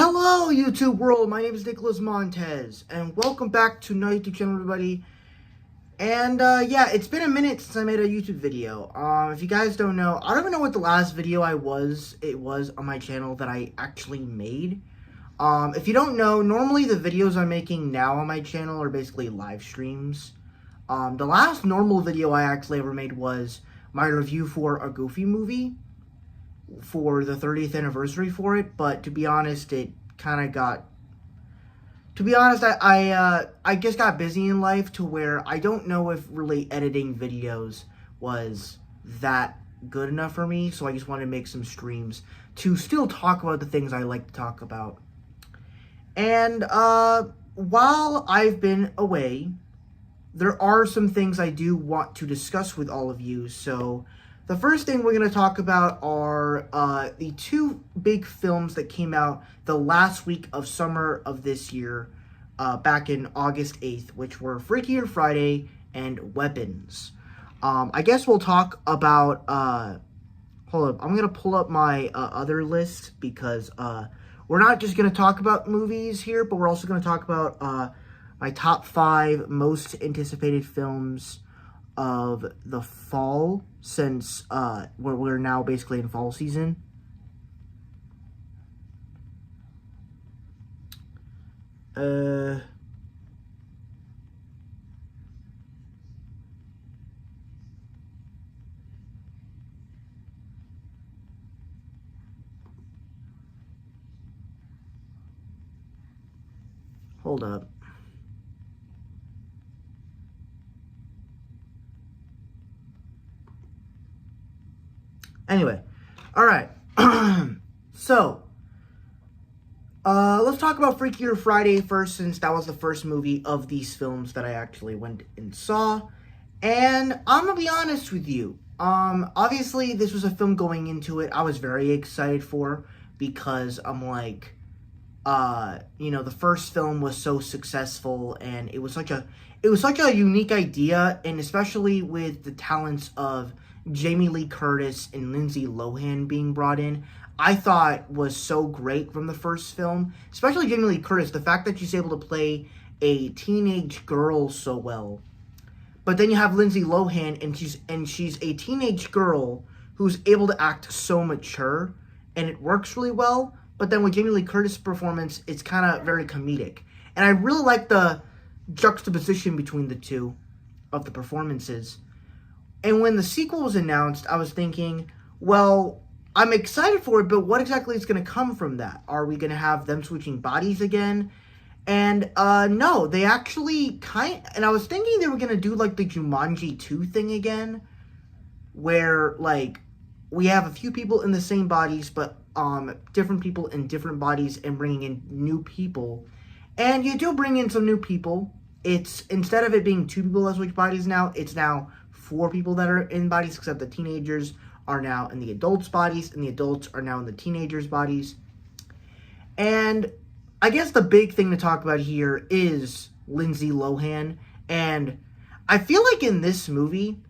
Hello, YouTube world. My name is Nicholas Montez, and welcome back to my YouTube channel, everybody. And yeah, it's been a minute since I made a YouTube video. If you guys don't know, I don't even know what the last video it was on my channel that I actually made. If you don't know, normally the videos I'm making now on my channel are basically live streams. The last normal video I actually ever made was my review for a Goofy movie for the 30th anniversary for it, but to be honest, it kind of got, I just got busy in life to where I don't know if really editing videos was that good enough for me, so I just wanted to make some streams to still talk about the things I like to talk about. And while I've been away, there are some things I do want to discuss with all of you, so the first thing we're going to talk about are the two big films that came out the last week of summer of this year, back in August 8th, which were Freakier Friday and Weapons. I guess we'll talk about, hold up, I'm going to pull up my other list, because we're not just going to talk about movies here, but we're also going to talk about my top 5 most anticipated films of the fall, since we're now basically in fall season. Hold up. Anyway, alright, so, let's talk about Freakier Friday first, since that was the first movie of these films that I actually went and saw, and I'm gonna be honest with you, obviously this was a film going into it I was very excited for, because I'm like, you know, the first film was so successful, and it was such a unique idea, and especially with the talents of Jamie Lee Curtis and Lindsay Lohan being brought in, I thought was so great from the first film. Especially Jamie Lee Curtis, the fact that she's able to play a teenage girl so well. But then you have Lindsay Lohan, and she's a teenage girl who's able to act so mature, and it works really well. But then with Jamie Lee Curtis' performance, it's kind of very comedic. And I really like the juxtaposition between the two of the performances. And when the sequel was announced, I was thinking, well, I'm excited for it, but what exactly is going to come from that? Are we going to have them switching bodies again? And no, they actually and I was thinking they were going to do like the Jumanji 2 thing again, where like we have a few people in the same bodies, but different people in different bodies, and bringing in new people. And you do bring in some new people. It's, instead of it being 2 people that switch bodies now, it's now 4 people that are in bodies, except the teenagers are now in the adults' bodies, and the adults are now in the teenagers' bodies. And I guess the big thing to talk about here is Lindsay Lohan. And I feel like in this movie,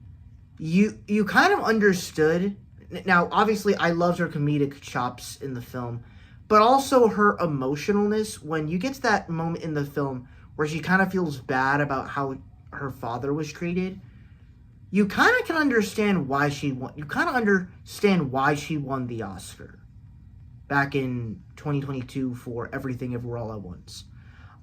you kind of understood. Now, obviously, I loved her comedic chops in the film, but also her emotionalness. When you get to that moment in the film where she kind of feels bad about how her father was treated, you kind of can understand why she won. You kind of understand why she won the Oscar back in 2022 for Everything Everywhere All at Once.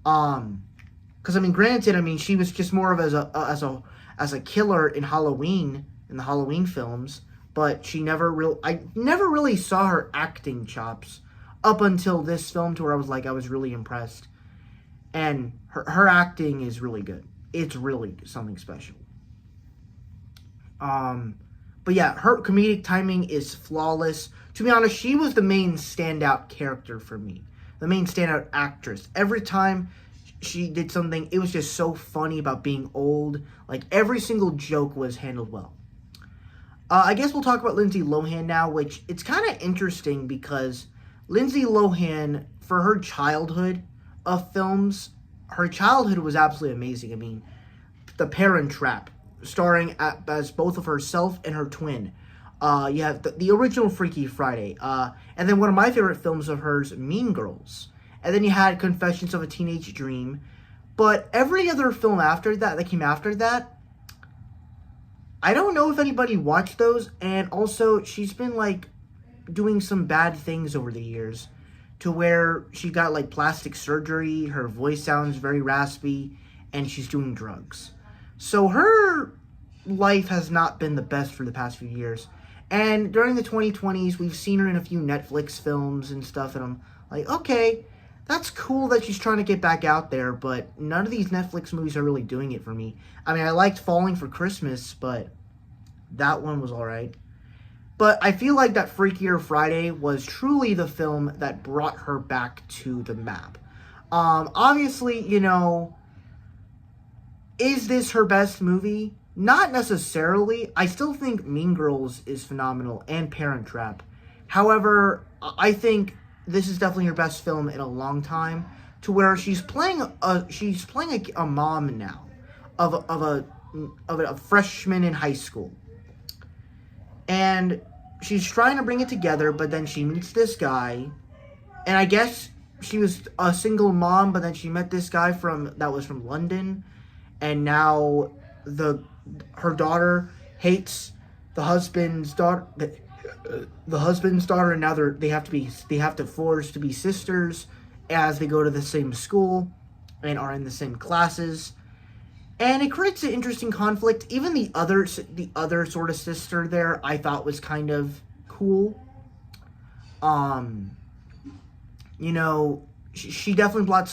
Because I mean, granted, I mean, she was just more of as a killer in Halloween, in the Halloween films, but I never really saw her acting chops up until this film, to where I was really impressed. And her acting is really good. It's really something special. But yeah, her comedic timing is flawless. To be honest, she was the main standout character for me. The main standout actress. Every time she did something, it was just so funny about being old. Like, every single joke was handled well. I guess we'll talk about Lindsay Lohan now, which it's kind of interesting because Lindsay Lohan, for her childhood of films, her childhood was absolutely amazing. I mean, The Parent Trap, starring as both of herself and her twin. You have the original Freaky Friday. And then one of my favorite films of hers, Mean Girls. and then you had Confessions of a Teenage Dream. But every other film after that came after that, I don't know if anybody watched those. And also, she's been like doing some bad things over the years, to where she got like plastic surgery, her voice sounds very raspy, and she's doing drugs. So her life has not been the best for the past few years. And during the 2020s, we've seen her in a few Netflix films and stuff, and I'm like, okay, that's cool that she's trying to get back out there, but none of these Netflix movies are really doing it for me. I mean, I liked Falling for Christmas, but that one was alright. But I feel like that Freakier Friday was truly the film that brought her back to the map. Obviously, you know, is this her best movie? Not necessarily. I still think Mean Girls is phenomenal, and Parent Trap. However, I think this is definitely her best film in a long time, to where she's playing a mom now of a freshman in high school, and she's trying to bring it together, but then she meets this guy, and I guess she was a single mom, but then she met this guy that was from London, and now her daughter hates the husband's daughter. The husband's daughter, and now they have to force to be sisters, as they go to the same school and are in the same classes, and it creates an interesting conflict. Even the other sort of sister there, I thought was kind of cool. You know, she definitely brought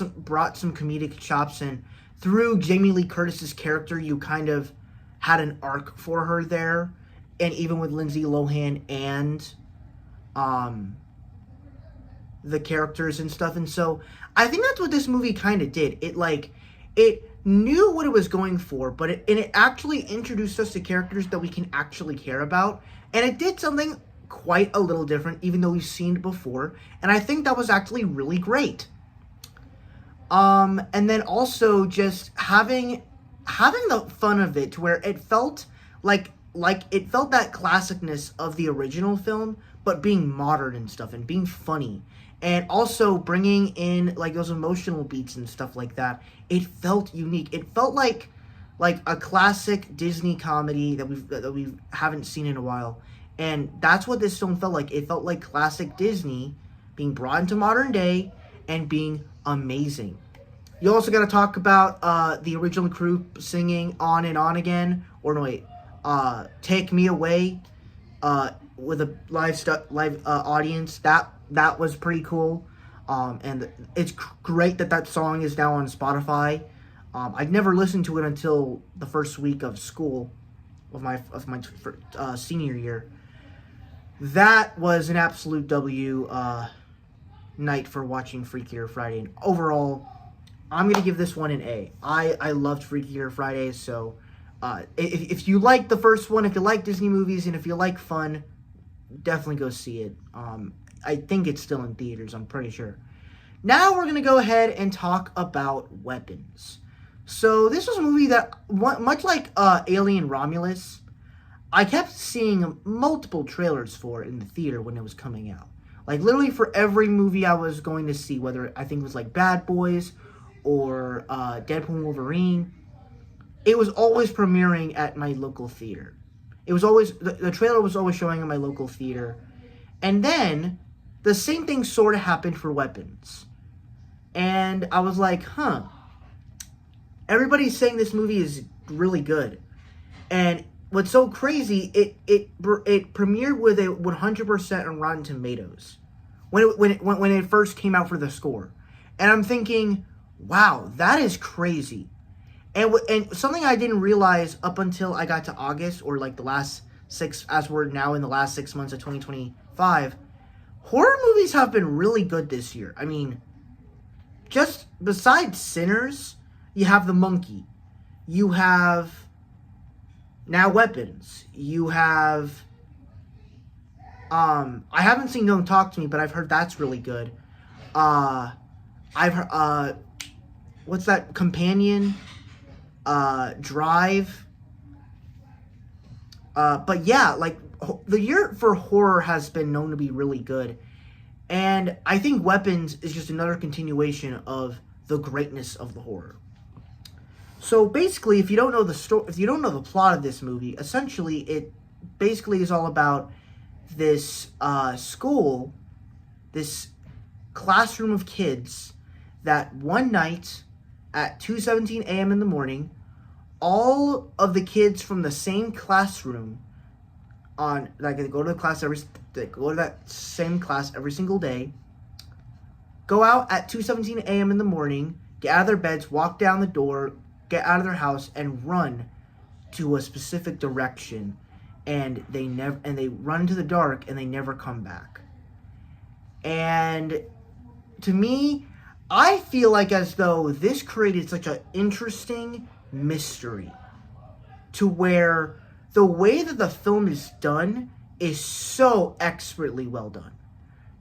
some comedic chops, and through Jamie Lee Curtis's character, you kind of had an arc for her there. And even with Lindsay Lohan and the characters and stuff. And so I think that's what this movie kind of did. It knew what it was going for, but it actually introduced us to characters that we can actually care about. And it did something quite a little different, even though we've seen it before. And I think that was actually really great. And then also just having the fun of it, to where it felt like it felt that classicness of the original film, but being modern and stuff, and being funny, and also bringing in like those emotional beats and stuff like that. It felt unique. It felt like a classic Disney comedy that we haven't seen in a while, and that's what this film felt like. It felt like classic Disney being brought into modern day and being amazing. You also got to talk about the original crew singing "On and On Again," or no wait. Take Me Away with a live audience. That was pretty cool. And it's great that song is now on Spotify. I'd never listened to it until the first week of school of my senior year. That was an absolute W night for watching Freakier Friday. And overall, I'm going to give this one an A. I loved Freakier Friday, so if you like the first one, if you like Disney movies, and if you like fun, definitely go see it. I think it's still in theaters, I'm pretty sure. Now we're going to go ahead and talk about Weapons. So this was a movie that, much like Alien Romulus, I kept seeing multiple trailers for in the theater when it was coming out. Like, literally for every movie I was going to see, whether I think it was like Bad Boys or Deadpool and Wolverine, it was always premiering at my local theater. It was always, the trailer was always showing in my local theater. And then, the same thing sort of happened for Weapons. And I was like, everybody's saying this movie is really good. And what's so crazy, it premiered with a 100% on Rotten Tomatoes when it first came out for the score. And I'm thinking, wow, that is crazy. And something I didn't realize up until I got to August, or like the last as we're now in the last 6 months of 2025, horror movies have been really good this year. I mean, just besides Sinners, you have The Monkey. You have now Weapons. You have, I haven't seen Don't Talk to Me, but I've heard that's really good. I've heard, what's that, Companion? Drive. But yeah, like, the year for horror has been known to be really good. And I think Weapons is just another continuation of the greatness of the horror. So basically, if you don't know if you don't know the plot of this movie, essentially it basically is all about this school, this classroom of kids that one night at 2:17 a.m. in the morning, all of the kids from the same classroom they go to that same class every single day, go out at 2:17 a.m. in the morning, get out of their beds, walk down the door, get out of their house, and run to a specific direction, and they run into the dark, and they never come back. And to me, I feel like as though this created such an interesting mystery, to where the way that the film is done is so expertly well done,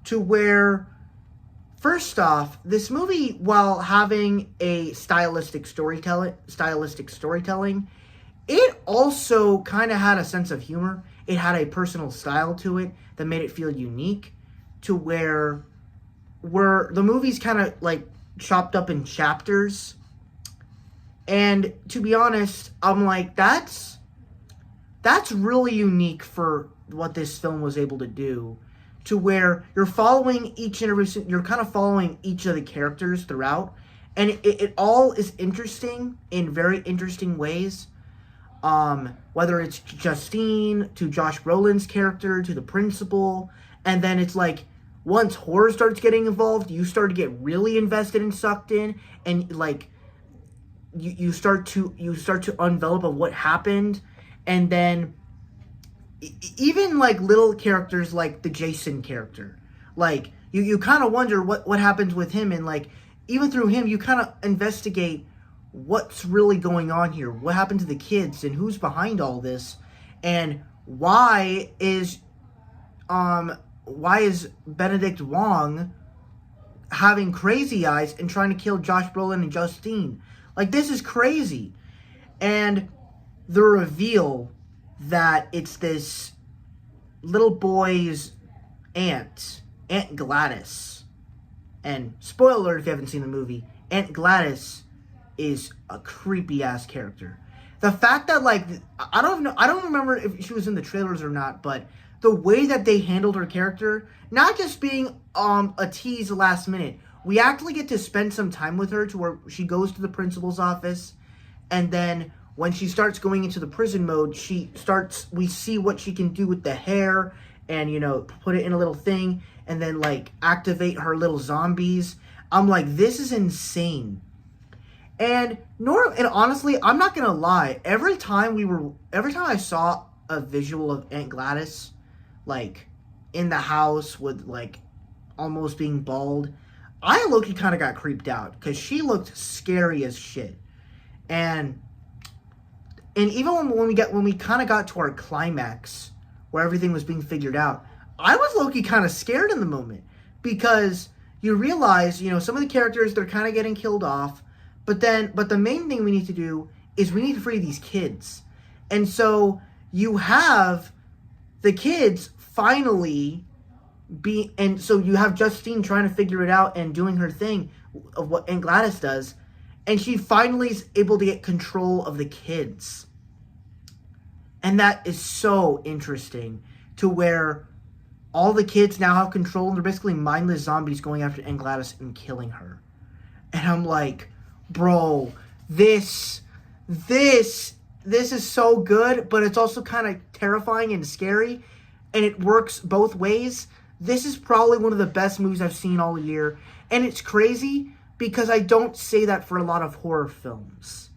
to where, first off, this movie, while having a stylistic storytelling, it also kind of had a sense of humor. It had a personal style to it that made it feel unique, to where the movie's kind of like chopped up in chapters. And to be honest, I'm like, that's really unique for what this film was able to do, to where you're following you're kind of following each of the characters throughout, and it all is interesting in very interesting ways. Whether it's Justine, to Josh Brolin's character, to the principal, and then it's like, once horror starts getting involved, you start to get really invested and sucked in, and like you start to unveil of what happened, and then even like little characters like the Jason character, like you kind of wonder what happens with him, and like even through him you kind of investigate what's really going on here, what happened to the kids, and who's behind all this, and why is Benedict Wong having crazy eyes and trying to kill Josh Brolin and Justine? Like, this is crazy. And the reveal that it's this little boy's Aunt Gladys. And spoiler alert if you haven't seen the movie, Aunt Gladys is a creepy ass character. The fact that, like, I don't remember if she was in the trailers or not, but the way that they handled her character, not just being a tease last minute, we actually get to spend some time with her, to where she goes to the principal's office, and then when she starts going into the prison mode, we see what she can do with the hair, and, you know, put it in a little thing, and then, like, activate her little zombies. I'm like, this is insane. And honestly, I'm not gonna lie, every time I saw a visual of Aunt Gladys, like, in the house with, like, almost being bald, I low-key kind of got creeped out, because she looked scary as shit. And even when we kind of got to our climax, where everything was being figured out, I was low-key kind of scared in the moment, because you realize, you know, some of the characters, they're kind of getting killed off, but the main thing we need to do is we need to free these kids. And so you have the kids finally so you have Justine trying to figure it out and doing her thing of what Aunt Gladys does, and she finally is able to get control of the kids. And that is so interesting, to where all the kids now have control, and they're basically mindless zombies going after Aunt Gladys and killing her. And I'm like, bro, this is so good, but it's also kind of terrifying and scary, and it works both ways. This is probably one of the best movies I've seen all year, and it's crazy because I don't say that for a lot of horror films.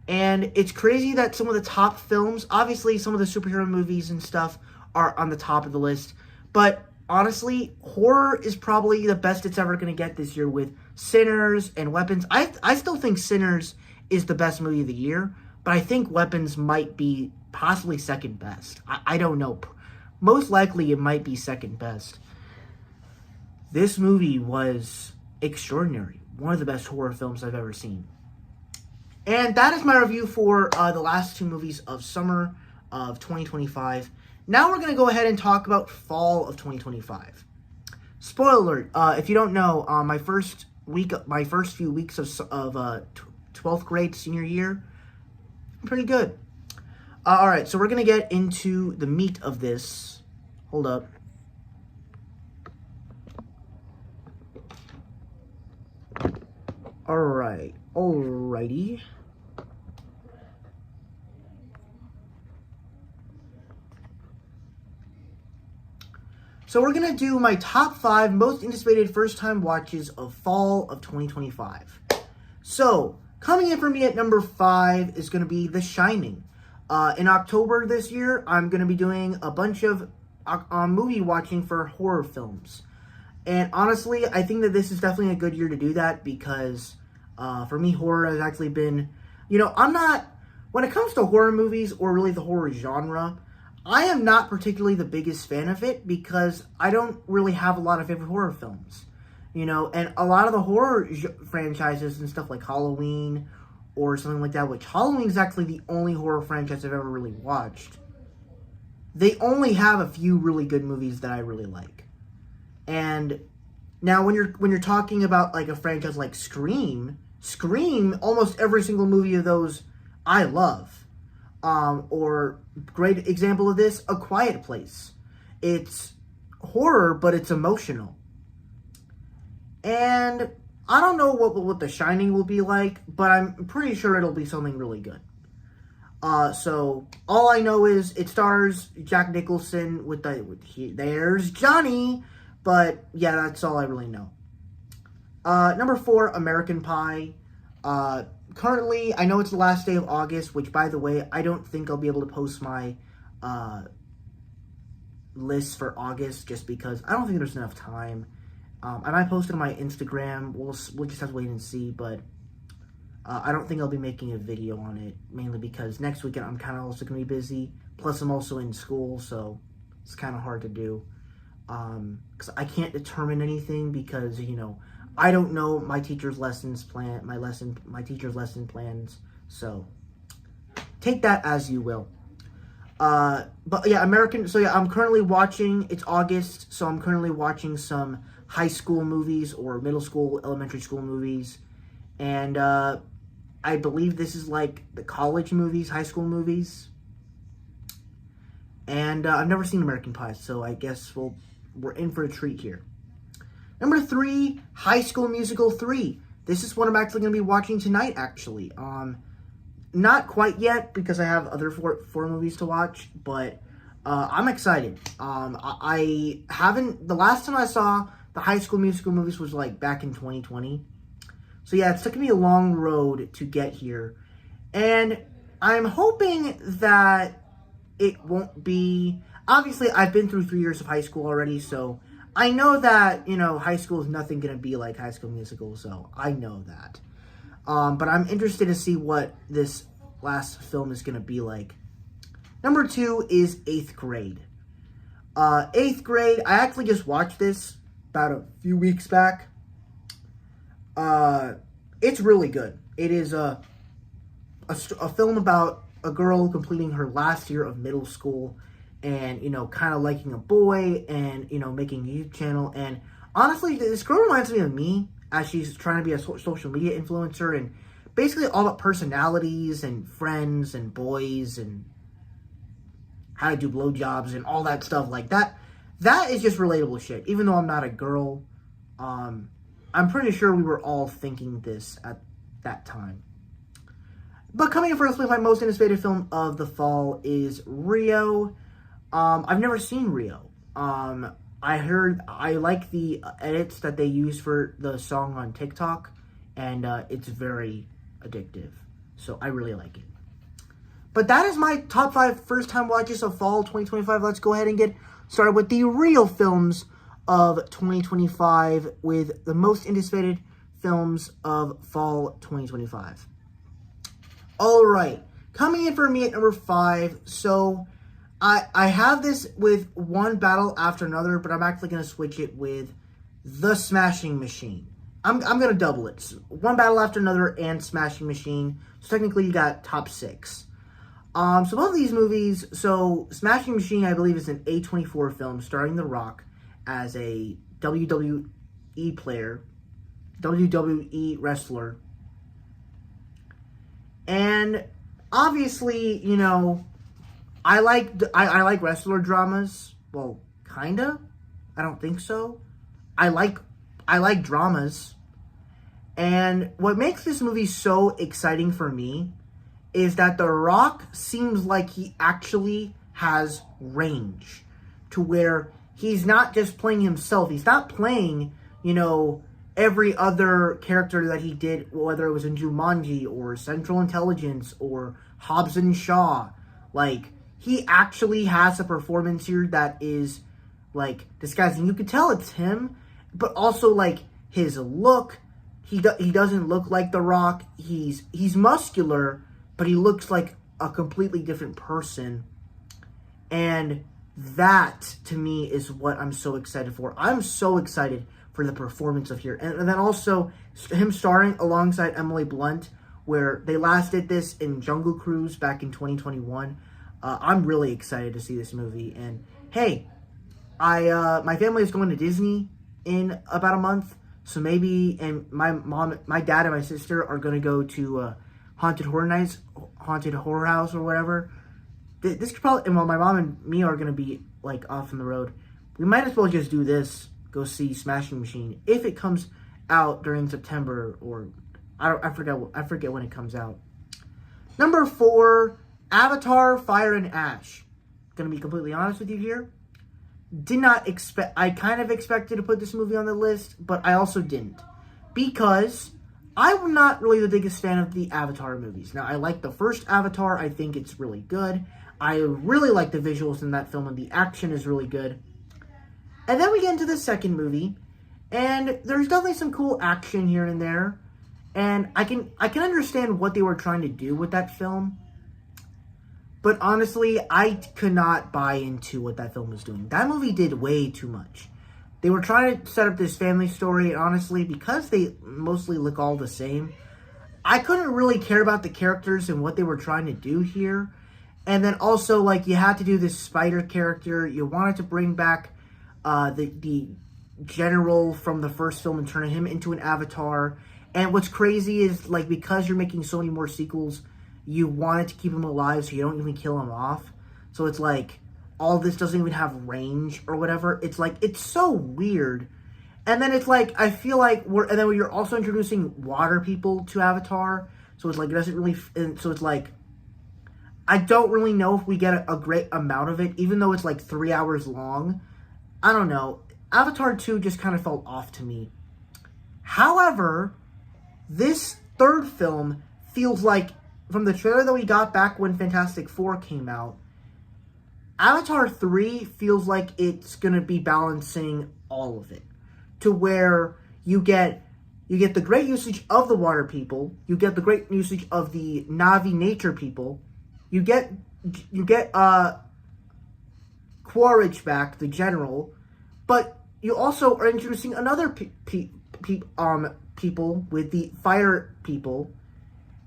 And it's crazy that some of the top films, obviously some of the superhero movies and stuff are on the top of the list, but honestly, horror is probably the best it's ever going to get this year, with Sinners and Weapons. I still think Sinners is the best movie of the year, but I think Weapons might be possibly second best. I don't know. Most likely it might be second best. This movie was extraordinary. One of the best horror films I've ever seen. And that is my review for the last two movies of summer of 2025. now we're going to go ahead and talk about fall of 2025. Spoiler alert, if you don't know, my first few weeks of 12th grade senior year, pretty good. Alright, so we're going to get into the meat of this. Hold up. Alrighty. So we're going to do my top 5 most anticipated first-time watches of fall of 2025. So, coming in for me at number 5 is going to be The Shining. In October this year, I'm going to be doing a bunch of movie watching for horror films. And honestly, I think that this is definitely a good year to do that because for me, horror has actually been, I'm not, when it comes to horror movies or really the horror genre, I am not particularly the biggest fan of it because I don't really have a lot of favorite horror films, and a lot of the horror franchises and stuff like Halloween or something like that, which Halloween is actually the only horror franchise I've ever really watched. They only have a few really good movies that I really like. And now when you're talking about like a franchise like Scream, almost every single movie of those I love. Or great example of this, A Quiet Place. It's horror, but it's emotional. And I don't know what The Shining will be like, but I'm pretty sure it'll be something really good. So all I know is it stars Jack Nicholson there's Johnny, but yeah, that's all I really know. Number 4, American Pie. Currently, I know it's the last day of August, which, by the way, I don't think I'll be able to post my list for August just because I don't think there's enough time. I might post it on my Instagram. We'll just have to wait and see, but I don't think I'll be making a video on it, mainly because next weekend I'm kind of also going to be busy. Plus, I'm also in school, so it's kind of hard to do. Because I can't determine anything because, I don't know my teacher's my teacher's lesson plans, so take that as you will. But yeah, I'm currently watching, it's August, so I'm currently watching some high school movies or middle school, elementary school movies, and I believe this is like the college movies, high school movies, and I've never seen American Pie, so I guess we're in for a treat here. Number 3, High School Musical 3. This is what I'm actually going to be watching tonight, actually. Not quite yet, because I have other four movies to watch, but I'm excited. The last time I saw the High School Musical movies was like back in 2020. So yeah, it's taken me a long road to get here. And I'm hoping that it won't be... Obviously, I've been through 3 years of high school already, so... I know that, high school is nothing going to be like High School Musical, so I know that. But I'm interested to see what this last film is going to be like. Number 2 is 8th Grade. 8th Grade, I actually just watched this about a few weeks back. It's really good. It is a film about a girl completing her last year of middle school and, kind of liking a boy and, making a YouTube channel. And honestly, this girl reminds me of me as she's trying to be a social media influencer and basically all about personalities and friends and boys and how to do blowjobs and all that stuff like that. That is just relatable shit. Even though I'm not a girl, I'm pretty sure we were all thinking this at that time. But coming in first place, my most anticipated film of the fall is Rio. I've never seen Rio. I like the edits that they use for the song on TikTok, and it's very addictive. So I really like it. But that is my top 5 first-time watches of fall 2025. Let's go ahead and get started with the real films of 2025 with the most anticipated films of fall 2025. All right, coming in for me at number 5. So I have this with One Battle After Another, but I'm actually going to switch it with The Smashing Machine. I'm going to double it. So One Battle After Another and Smashing Machine. So technically you got top 6. So both of these movies, so Smashing Machine, I believe, is an A24 film starring The Rock as a WWE player, WWE wrestler. And obviously, you know, I like wrestler dramas. Well, kinda. I don't think so. I like dramas. And what makes this movie so exciting for me is that The Rock seems like he actually has range to where he's not just playing himself. He's not playing, you know, every other character that he did, whether it was in Jumanji or Central Intelligence or Hobbs and Shaw. Like, he actually has a performance here that is, like, disguising. You could tell it's him, but also, like, his look. He doesn't look like The Rock. He's muscular, but he looks like a completely different person. And that, to me, is what I'm so excited for. I'm so excited for the performance of here. And then also, him starring alongside Emily Blunt, where they last did this in Jungle Cruise back in 2021. I'm really excited to see this movie. And, hey, my family is going to Disney in about a month. So maybe, and my dad and my sister are going to go to Haunted Horror House or whatever. This could probably, well, my mom and me are going to be, like, off on the road. We might as well just do this, go see Smashing Machine, if it comes out during September, or, I forget when it comes out. Number 4, Avatar, Fire and Ash. Gonna be completely honest with you here. Did not expect, I kind of expected to put this movie on the list, but I also didn't. Because I'm not really the biggest fan of the Avatar movies. Now, I like the first Avatar. I think it's really good. I really like the visuals in that film, and the action is really good. And then we get into the second movie, and there's definitely some cool action here and there. And I can understand what they were trying to do with that film. But honestly, I could not buy into what that film was doing. That movie did way too much. They were trying to set up this family story, and honestly, because they mostly look all the same, I couldn't really care about the characters and what they were trying to do here. And then also, like, you had to do this spider character. You wanted to bring back the general from the first film and turn him into an avatar. And what's crazy is, like, because you're making so many more sequels, you wanted to keep him alive so you don't even kill him off. So it's like, all this doesn't even have range or whatever. It's like, it's so weird. And then it's like, I feel like and then you're also introducing water people to Avatar. So it's like, it doesn't really, and so it's like, I don't really know if we get a great amount of it, even though it's like 3 hours long. I don't know. Avatar 2 just kind of felt off to me. However, this third film feels like, from the trailer that we got back when Fantastic Four came out, Avatar 3 feels like it's going to be balancing all of it. To where you get the great usage of the water people, you get the great usage of the Na'vi nature people, you get Quaritch back, the general, but you also are introducing another people with the fire people,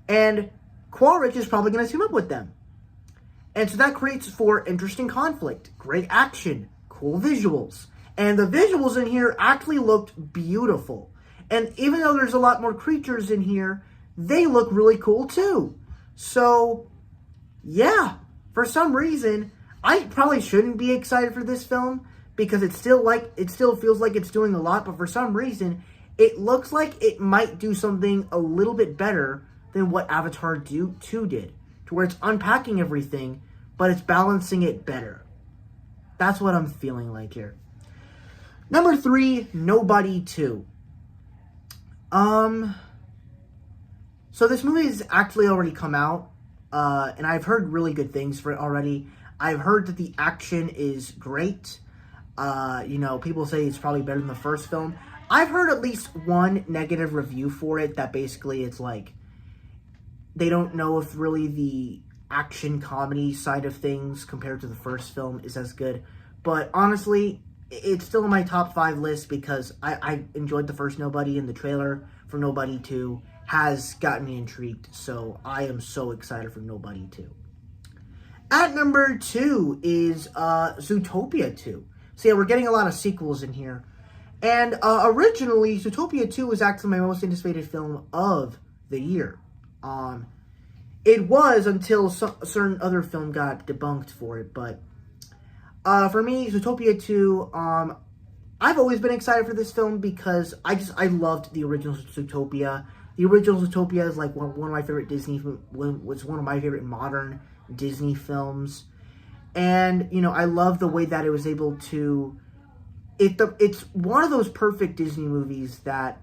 and Quaritch is probably going to team up with them. And so that creates for interesting conflict, great action, cool visuals. And the visuals in here actually looked beautiful. And even though there's a lot more creatures in here, they look really cool too. So, yeah, for some reason, I probably shouldn't be excited for this film because it still feels like it's doing a lot, but for some reason, it looks like it might do something a little bit better than what Avatar 2 did, to where it's unpacking everything, but it's balancing it better. That's what I'm feeling like here. Number 3, Nobody 2. So this movie has actually already come out, and I've heard really good things for it already. I've heard that the action is great. People say it's probably better than the first film. I've heard at least one negative review for it that basically it's like, they don't know if really the action comedy side of things compared to the first film is as good. But honestly, it's still in my top 5 list because I enjoyed the first Nobody, and the trailer for Nobody 2 has gotten me intrigued. So I am so excited for Nobody 2. At number 2 is Zootopia 2. So yeah, we're getting a lot of sequels in here. And originally, Zootopia 2 was actually my most anticipated film of the year. It was until a certain other film got debunked for it. But for me, Zootopia 2, I've always been excited for this film because I loved the original Zootopia. The original Zootopia is like one of my favorite was one of my favorite modern Disney films. And, you know, I love the way that it was able to... It's one of those perfect Disney movies that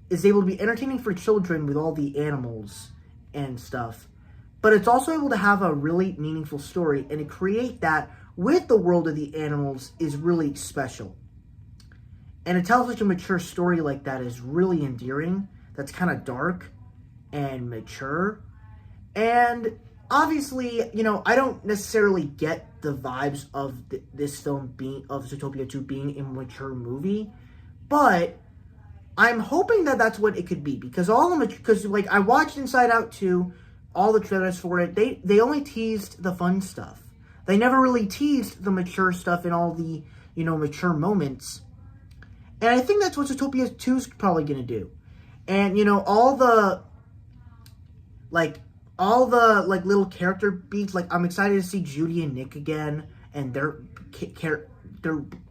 is able to be entertaining for children with all the animals and stuff. But it's also able to have a really meaningful story. And to create that with the world of the animals is really special. And to tell such a mature story like that is really endearing. That's kind of dark and mature. And obviously, you know, I don't necessarily get the vibes of this film of Zootopia 2 being a mature movie, but I'm hoping that that's what it could be, because like I watched Inside Out 2, all the trailers for it, they only teased the fun stuff. They never really teased the mature stuff and all the, you know, mature moments. And I think that's what Zootopia 2 is probably going to do. And, you know, all the little character beats, like I'm excited to see Judy and Nick again and their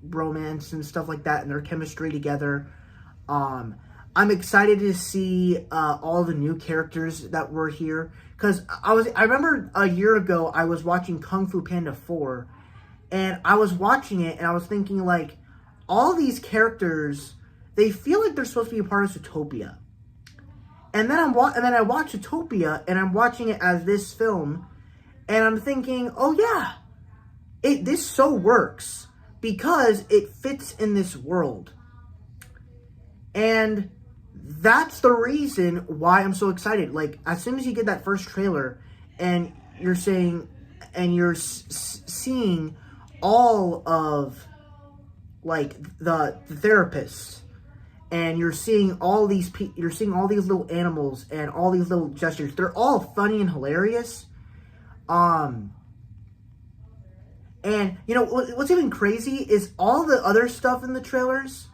romance and stuff like that and their chemistry together. I'm excited to see all the new characters that were here, because I remember a year ago I was watching Kung Fu Panda 4, and I was watching it and I was thinking, like, all these characters, they feel like they're supposed to be a part of Zootopia. And then I watch Zootopia, and I'm watching it as this film, and I'm thinking, oh yeah, this so works because it fits in this world. And that's the reason why I'm so excited. Like, as soon as you get that first trailer, and you're seeing all of, like, the therapists, and you're seeing all these little animals and all these little gestures. They're all funny and hilarious. And you know what's even crazy is all the other stuff in the trailers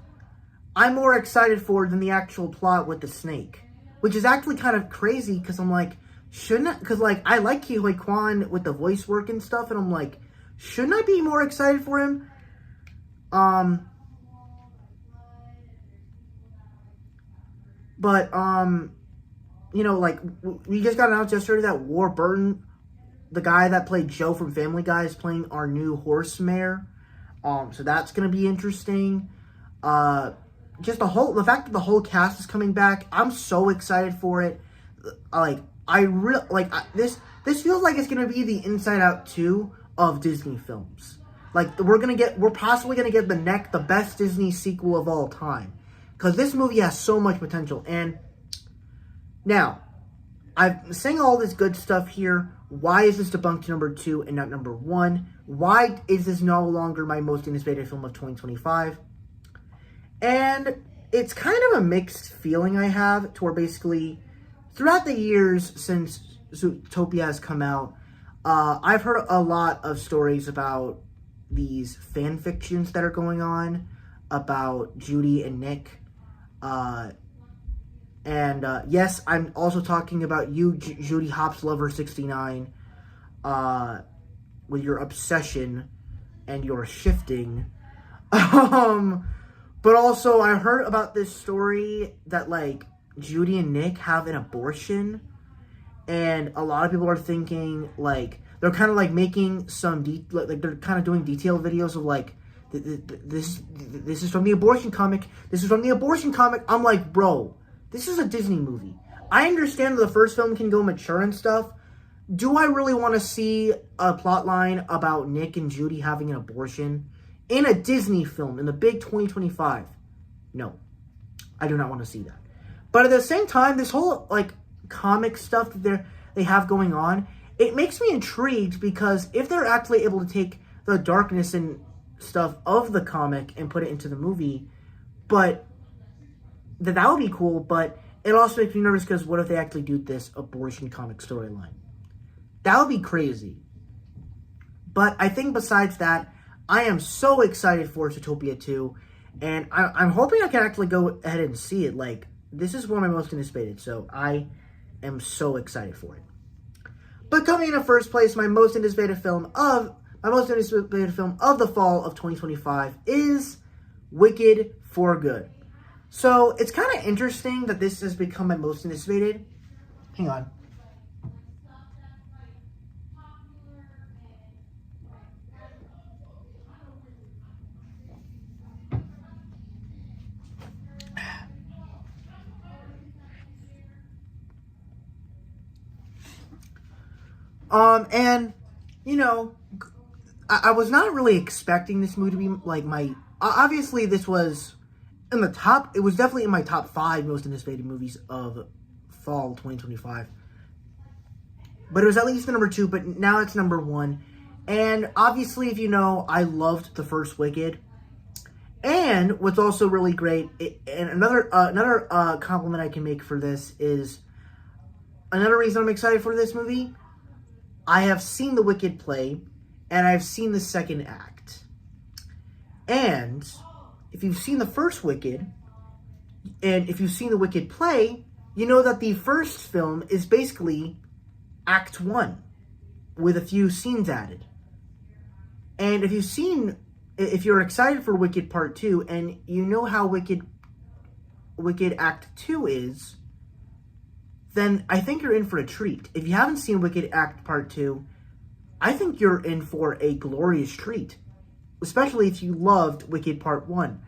I'm more excited for than the actual plot with the snake, which is actually kind of crazy, because I'm like, because like I like Ke Huy Quan with the voice work and stuff, and I'm like, shouldn't I be more excited for him? But, you know, like, we just got announced yesterday that Warburton, the guy that played Joe from Family Guy, is playing our new horse mayor. So that's going to be interesting. Just the fact that the whole cast is coming back, I'm so excited for it. This feels like it's going to be the Inside Out 2 of Disney films. Like, we're possibly going to get the best Disney sequel of all time. Because this movie has so much potential. And now, I'm saying all this good stuff here. Why is this debunked to number 2 and not number 1? Why is this no longer my most anticipated film of 2025? And it's kind of a mixed feeling I have, to where basically, throughout the years since Zootopia has come out, I've heard a lot of stories about these fan fictions that are going on about Judy and Nick. Yes, I'm also talking about you, Judy Hopps Lover 69, with your obsession and your shifting. But also I heard about this story that, like, Judy and Nick have an abortion, and a lot of people are thinking, like, they're kind of like making they're kind of doing detailed videos of, like, this is from the abortion comic. This is from the abortion comic. I'm like, bro, this is a Disney movie. I understand that the first film can go mature and stuff. Do I really want to see a plot line about Nick and Judy having an abortion in a Disney film in the big 2025? No, I do not want to see that. But at the same time, this whole, like, comic stuff that they have going on, it makes me intrigued, because if they're actually able to take the darkness and stuff of the comic and put it into the movie, but that would be cool. But it also makes me nervous, because what if they actually do this abortion comic storyline? That would be crazy. But I think besides that, I am so excited for Zootopia 2, and I'm hoping I can actually go ahead and see it. Like, this is one of my most anticipated, so I am so excited for it. But coming in first place, my most anticipated film of the fall of 2025 is Wicked for Good. So it's kind of interesting that this has become my most anticipated. Hang on. And, you know, I was not really expecting this movie to be, like, obviously this was in the top, it was definitely in my top 5 most anticipated movies of fall 2025. But it was at least the number 2, but now it's number 1. And obviously, if you know, I loved the first Wicked. And what's also really great, and another compliment I can make for this is, another reason I'm excited for this movie, I have seen the Wicked play, and I've seen the second act. And if you've seen the first Wicked, and if you've seen the Wicked play, you know that the first film is basically Act 1, with a few scenes added. And if you're excited for Wicked Part 2, and you know how Wicked Act 2 is, then I think you're in for a treat. If you haven't seen Wicked Act Part 2, I think you're in for a glorious treat. Especially if you loved Wicked Part 1.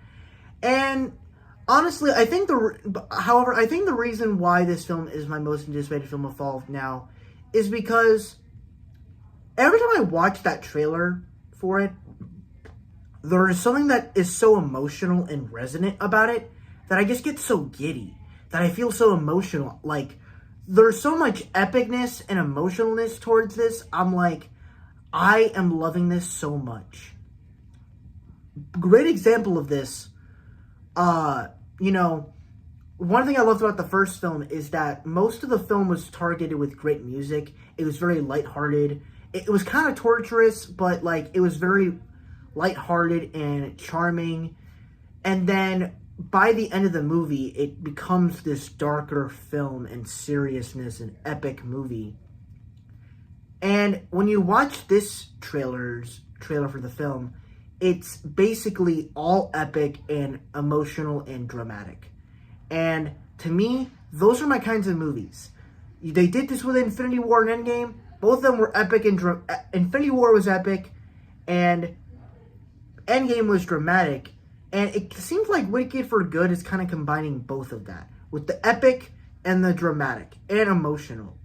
And honestly, I think the reason why this film is my most anticipated film of fall now is because every time I watch that trailer for it, there is something that is so emotional and resonant about it that I just get so giddy, that I feel so emotional. Like, there's so much epicness and emotionalness towards this. I'm like, I am loving this so much. Great example of this, you know, one thing I loved about the first film is that most of the film was targeted with great music. It was very lighthearted. It was kind of torturous, but, like, it was very lighthearted and charming. And then by the end of the movie, it becomes this darker film and seriousness and epic movie. And when you watch this trailer for the film, it's basically all epic and emotional and dramatic. And to me, those are my kinds of movies. They did this with Infinity War and Endgame. Both of them were epic, and Infinity War was epic, and Endgame was dramatic. And it seems like Wicked for Good is kind of combining both of that, with the epic and the dramatic and emotional.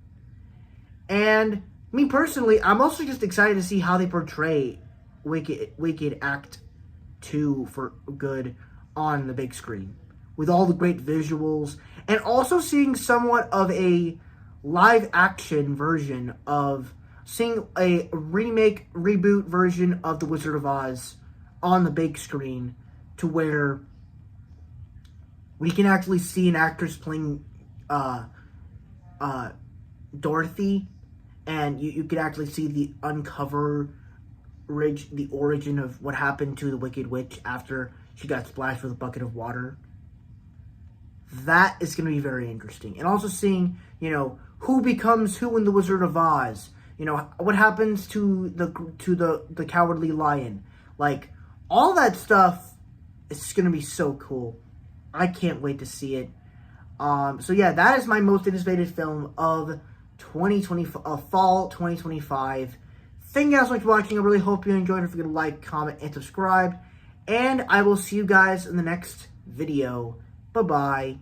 And me personally, I'm also just excited to see how they portray Wicked Act 2 for Good on the big screen, with all the great visuals, and also seeing somewhat of a live action version of, seeing a reboot version of The Wizard of Oz on the big screen, to where we can actually see an actress playing Dorothy, and you can actually see the the origin of what happened to the Wicked Witch after she got splashed with a bucket of water. That is going to be very interesting. And also seeing, you know, who becomes who in The Wizard of Oz. You know, what happens to the Cowardly Lion. Like, all that stuff is going to be so cool. I can't wait to see it. So yeah, that is my most anticipated film of fall 2025. Thank you guys so much for watching. I really hope you enjoyed. Don't forget to like, comment, and subscribe. And I will see you guys in the next video. Bye-bye.